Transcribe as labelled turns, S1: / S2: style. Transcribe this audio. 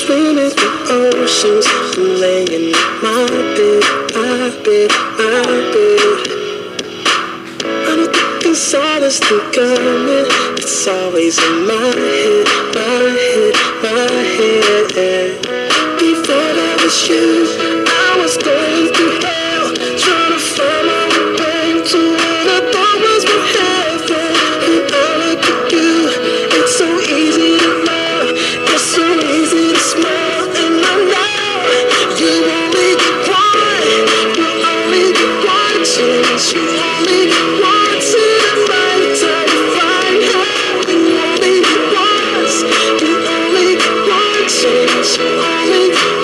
S1: swimming through oceans, I'm laying in my bed, my bed. I don't think it's honestly coming. It's always in my head, my head. Before that was you, I was going through hell, trying to find my way to what I thought was my heaven. And I look at you, it's so easy to love, it's so easy to smile, and I know you only get one, you only get one chance, you only get once in a lifetime to find out. You only get once, you only get one chance, you only get